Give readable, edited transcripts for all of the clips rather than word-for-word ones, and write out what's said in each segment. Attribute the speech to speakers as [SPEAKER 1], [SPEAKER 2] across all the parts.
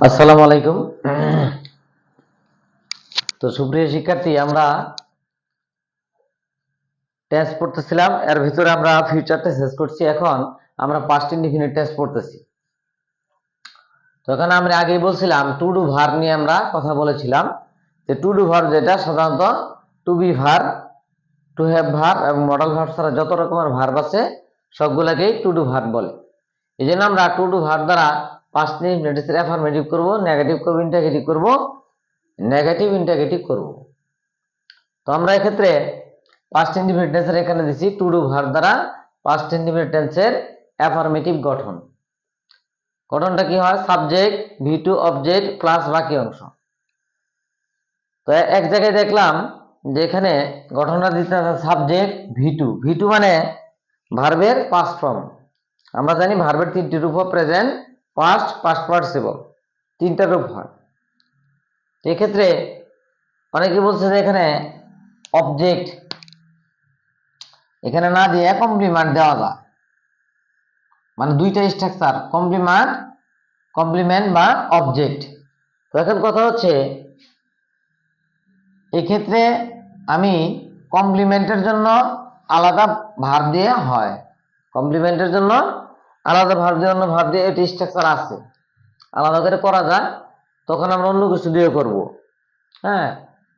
[SPEAKER 1] আসসালামু আলাইকুম। তো সুপ্রিয় শিক্ষার্থী, আমরা টেন্স পড়তেছিলাম, এর ভিতরে আমরা ফিউচারটা শেষ করছি। এখন আমরা পাস্ট ইনডিফিনিট টেন্স পড়তেছি। তো এখানে আমরা আগেই বলছিলাম টু ডু ভার্ব নিয়ে আমরা কথা বলেছিলাম, যে টু ডু ভার্ব যেটা সাধারণত to be verb, to have verb এবং মডেল ভার্ব ছাড়া যত রকমের ভার্ব আছে সবগুলোকেই টু ডু ভার্ব বলে। এই জন্য আমরা টু ডু ভার্ব দ্বারা পাস্ট ইনডিফিনিটের অ্যাফার্মেটিভ করব, নেগেটিভ করব, ইন্টারগেটিভ করব, নেগেটিভ ইন্টারগেটিভ করব। তো আমরা এক্ষেত্রে পাস্ট ইনডিফিনিট টেন্সের এখানে দিছি টু ডু ভার্ব দ্বারা পাস্ট ইনডিফিনিট টেন্সের অ্যাফার্মেটিভ গঠন। গঠনটা কি হয়? Subject V two object plus বাকি অংশ। তো এক জায়গায় দেখলাম যে এখানে গঠনটা দিতে হবে subject V two. V two মানে ভার্বের পাস্ট ফর্ম। আমরা জানি ভার্বের তিনটি রূপ হয়, প্রেজেন্ট, পাস্ট, পাস্ট পার্টিসিপল, তিনটা রূপ হয়। এক্ষেত্রে অনেকে বলছে যে এখানে অবজেক্ট এখানে না দিয়ে কমপ্লিমেন্ট দেওয়া যায়, মানে দুইটা স্ট্রাকচার, কমপ্লিমেন্ট বা অবজেক্ট। তো এখন কথা হচ্ছে এক্ষেত্রে আমি কমপ্লিমেন্টের জন্য আলাদা ভার্ব দিয়ে হয়, কমপ্লিমেন্টের জন্য আলাদা ভার্ব দিয়ে এটি স্ট্রাকচার আছে, আলাদা করে করা যায়। তখন আমরা অন্য কিছু দিয়ে করব, হ্যাঁ,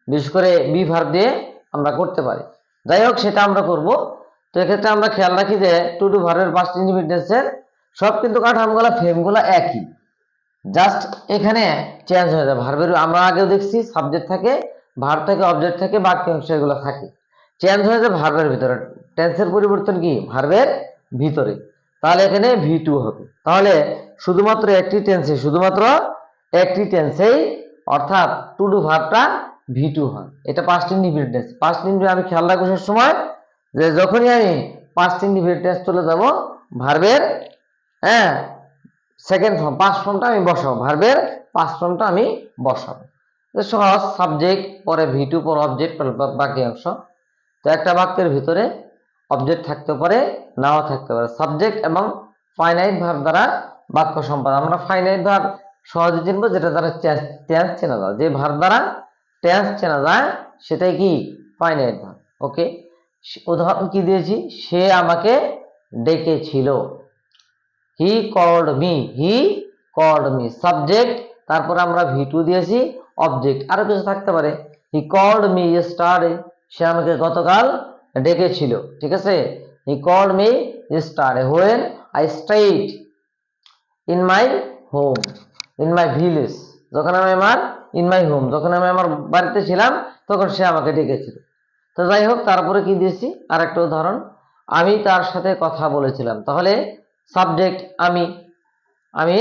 [SPEAKER 1] বিশেষ করে বি ভার্ব দিয়ে আমরা করতে পারি। যাই হোক, সেটা আমরা করব। তো এক্ষেত্রে আমরা খেয়াল রাখি যে টু ডু ভার্বের পাস্ট ইনডিফিনিট টেন্সের সব কিন্তু কাঠামোগুলো ফ্রেমগুলো একই, জাস্ট এখানে চেঞ্জ হয়ে যায়। ভার্বের আমরা আগেও দেখছি সাবজেক্ট থাকে, ভার্ব থাকে, অবজেক্ট থাকে, বাক্য অংশ এগুলো থাকে, চেঞ্জ হয়ে যায় ভার্বের ভিতরে। টেন্সের পরিবর্তন কি? ভার্বের ভিতরে। তাহলে এখানে ভি টু হবে। তাহলে শুধুমাত্র একটি টেন্সেই অর্থাৎ টু ডু ভার্বটা ভি টু হয়। এটা past indefinite tense. Past indefinite আমি খেয়াল রাখবো সব সময় যে যখনই আমি পাস্ট ইনডিফিনিট টেন্স চলে যাব, ভার্বের, হ্যাঁ, সেকেন্ড ফর্ম পাস্ট ফর্মটা আমি বসাবো, ভার্বের পাস্ট ফর্মটা আমি বসাবো। সহজ, সাবজেক্ট পরে ভি টু পরে অবজেক্ট বাকি অংশ। তো একটা বাক্যের ভিতরে অবজেক্ট থাকতে পারে, নাও থাকতে পারে। সাবজেক্ট এবং ফাইনাইট ভার্ব দ্বারা বাক্য সম্পাদন। আমরা ফাইনাইট ভার্ব সহজে চিনবো যেটা দ্বারা টেন্স চেনা যায়, যে ভার্ব দ্বারা টেন্স চেনা যায় সেটাই কি? Finite verb. ওকে, উদাহরণ কি দিয়েছি? সে আমাকে ডেকেছিল, হি কল্ড মি, সাবজেক্ট, তারপরে আমরা ভি টু দিয়েছি, অবজেক্ট। আরো কিছু থাকতে পারে, হি কল্ড মি ইয়েস্টারডে, সে আমাকে গতকাল ডেকেছিল, ঠিক আছে। He called me yesterday when I stayed in my home, in my village, যখন আমি আমার ইন মাই হোম, যখন আমি আমার বাড়িতে ছিলাম তখন সে আমাকে ডেকেছিল। তো যাই হোক, তারপরে কি দিয়েছি আরেকটা উদাহরণ, আমি তার সাথে কথা বলেছিলাম। তাহলে সাবজেক্ট আমি, আমি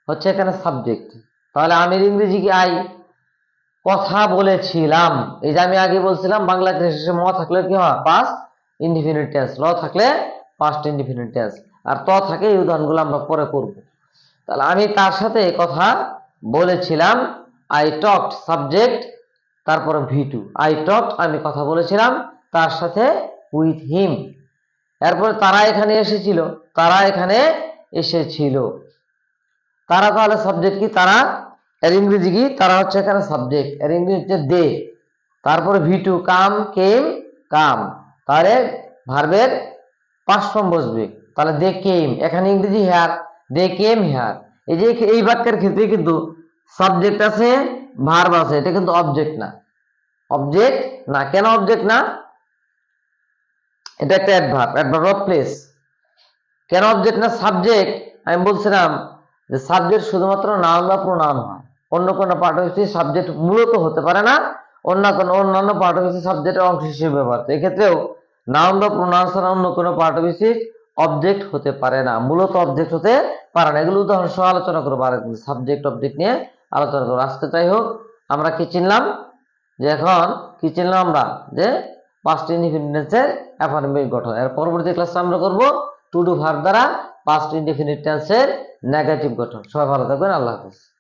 [SPEAKER 1] হচ্ছে এখানে সাবজেক্ট। তাহলে আমির ইংরেজি কি? আই। কথা বলেছিলাম, এই যে আমি আগে বলছিলাম বাংলাতে শেষে ম থাকলে কি হয়? Past indefinite tense. ল থাকলে পাস্ট ইনডিফিনিট টেন্স। আর ত থাকে, এই উদাহরণগুলো আমরা পরে করব। তাহলে আমি তার সাথে কথা বলেছিলাম, আই টকড, সাবজেক্ট, তারপরে ভি টু, আই টকড, আমি কথা বলেছিলাম তার সাথে, উইথ হিম। এরপরে তারা এখানে এসেছিল, তারা এখানে এসেছিল। তারা তাহলে সাবজেক্ট কি? তারা, এর ইংরেজি কি? তারা হচ্ছে এখানে সাবজেক্ট, এর ইংরেজি হচ্ছে দে। তারপরে ভি টু, কাম কেম কাম, তাহলে ভার্বের পাস্ট ফর্ম বসবে। তাহলে দে কেম, এখানে ইংরেজি হেয়ার, দে কেম হেয়ার। এই যে এই বাক্যের ক্ষেত্রে কিন্তু সাবজেক্ট আছে, ভার্ব আছে, এটা কিন্তু অবজেক্ট না, অবজেক্ট না। কেন অবজেক্ট না? এটা একটা অ্যাডভার্ব অফ প্লেস। কেন অবজেক্ট না? সাবজেক্ট, আমি বলছিলাম যে সাবজেক্ট শুধুমাত্র নাউন বা প্রোনাউন হয়, অন্য কোনো পার্ট অফ স্পিচ সাবজেক্ট মূলত হতে পারে না, অন্যান্য পার্ট অফ স্পিচ সাবজেক্টের অংশ হিসেবে ব্যবহার করে। এক্ষেত্রেও নাউন বা প্রোনাউন ছাড়া অন্য কোনো পার্ট অফ স্পিচ অবজেক্ট হতে পারে না, মূলত অবজেক্ট হতে পারে না। এগুলো উদাহরণ সহ আলোচনা করবো, আর সাবজেক্ট অবজেক্ট নিয়ে আলোচনা করবো আজকে। যাই হোক, আমরা কি চিনলাম? যে এখন কি চিনলাম আমরা? যে পাস্ট ইনডিফিনিট টেন্সের অ্যাফার্মেটিভ গঠন। এর পরবর্তী ক্লাসে আমরা করব টু ডু ভার্ব দ্বারা পাস্ট ইনডিফিনিট টেন্সের নেগেটিভ গঠন। সবাই ভালো থাকবেন, আল্লাহ হাফেজ।